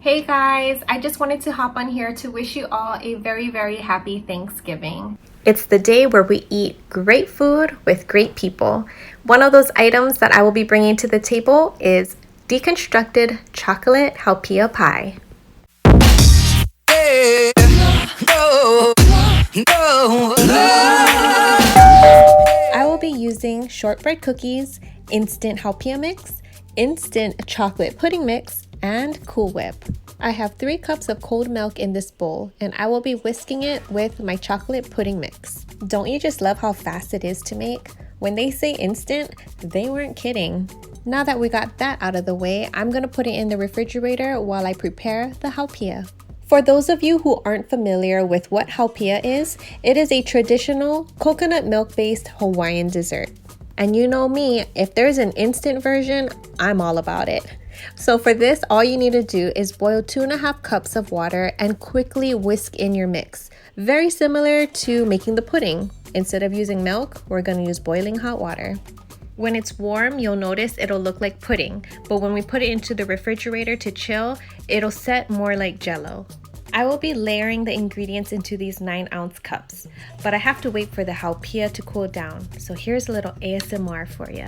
Hey guys, I just wanted to hop on here to wish you all a very happy Thanksgiving. It's the day where we eat great food with great people. One of those items that I will be bringing to the table is deconstructed chocolate haupia pie. I will be using shortbread cookies, instant haupia mix, instant chocolate pudding mix, and Cool Whip. I have 3 cups of cold milk in this bowl, and I will be whisking it with my chocolate pudding mix. Don't you just love how fast it is to make? When they say instant, they weren't kidding. Now that we got that out of the way, I'm gonna put it in the refrigerator while I prepare the haupia. For those of you who aren't familiar with what haupia is, it is a traditional coconut milk-based Hawaiian dessert. And you know me, if there's an instant version, I'm all about it. So for this, all you need to do is boil 2.5 cups of water and quickly whisk in your mix. Very similar to making the pudding. Instead of using milk, we're going to use boiling hot water. When it's warm, you'll notice it'll look like pudding, but when we put it into the refrigerator to chill, it'll set more like jello. I will be layering the ingredients into these 9-ounce cups, but I have to wait for the haupia to cool down. So here's a little ASMR for you.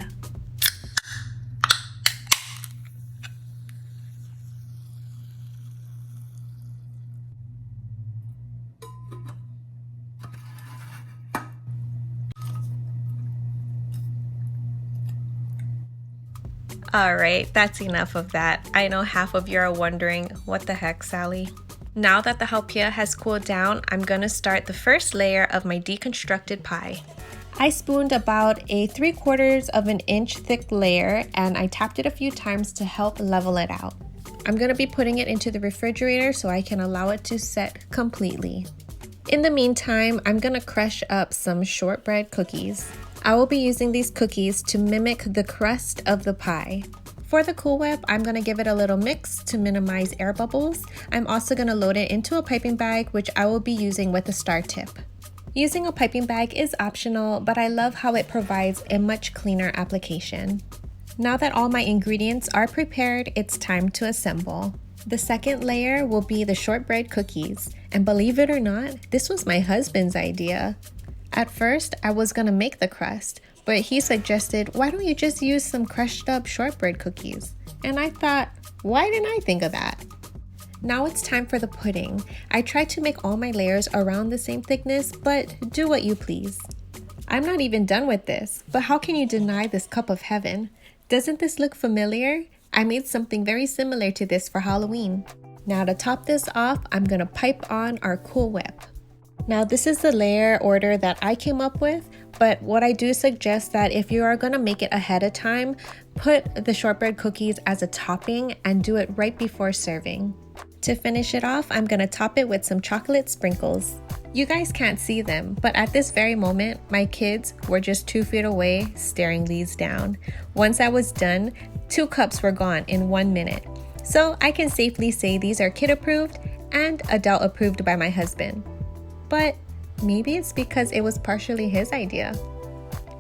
Alright, that's enough of that. I know half of you are wondering, what the heck, Sally? Now that the haupia has cooled down, I'm gonna start the first layer of my deconstructed pie. I spooned about a 3/4 of an inch thick layer and I tapped it a few times to help level it out. I'm gonna be putting it into the refrigerator so I can allow it to set completely. In the meantime, I'm gonna crush up some shortbread cookies. I will be using these cookies to mimic the crust of the pie. For the Cool Whip, I'm going to give it a little mix to minimize air bubbles. I'm also going to load it into a piping bag, which I will be using with a star tip. Using a piping bag is optional, but I love how it provides a much cleaner application. Now that all my ingredients are prepared, it's time to assemble. The second layer will be the shortbread cookies, and believe it or not, this was my husband's idea. At first, I was gonna make the crust, but he suggested, why don't you just use some crushed up shortbread cookies? And I thought, why didn't I think of that? Now it's time for the pudding. I tried to make all my layers around the same thickness, but do what you please. I'm not even done with this, but how can you deny this cup of heaven? Doesn't this look familiar? I made something very similar to this for Halloween. Now to top this off, I'm gonna pipe on our Cool Whip. Now this is the layer order that I came up with, but what I do suggest that if you are going to make it ahead of time, put the shortbread cookies as a topping and do it right before serving. To finish it off, I'm going to top it with some chocolate sprinkles. You guys can't see them, but at this very moment, my kids were just 2 feet away staring these down. Once I was done, 2 cups were gone in 1 minute. So I can safely say these are kid approved and adult approved by my husband. But maybe it's because it was partially his idea.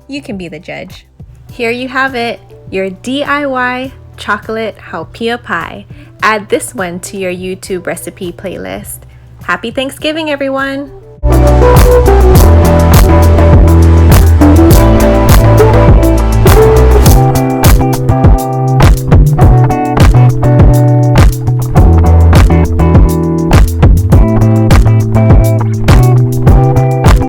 You can be the judge. Here you have it, your DIY chocolate haupia pie. Add this one to your YouTube recipe playlist. Happy Thanksgiving, everyone!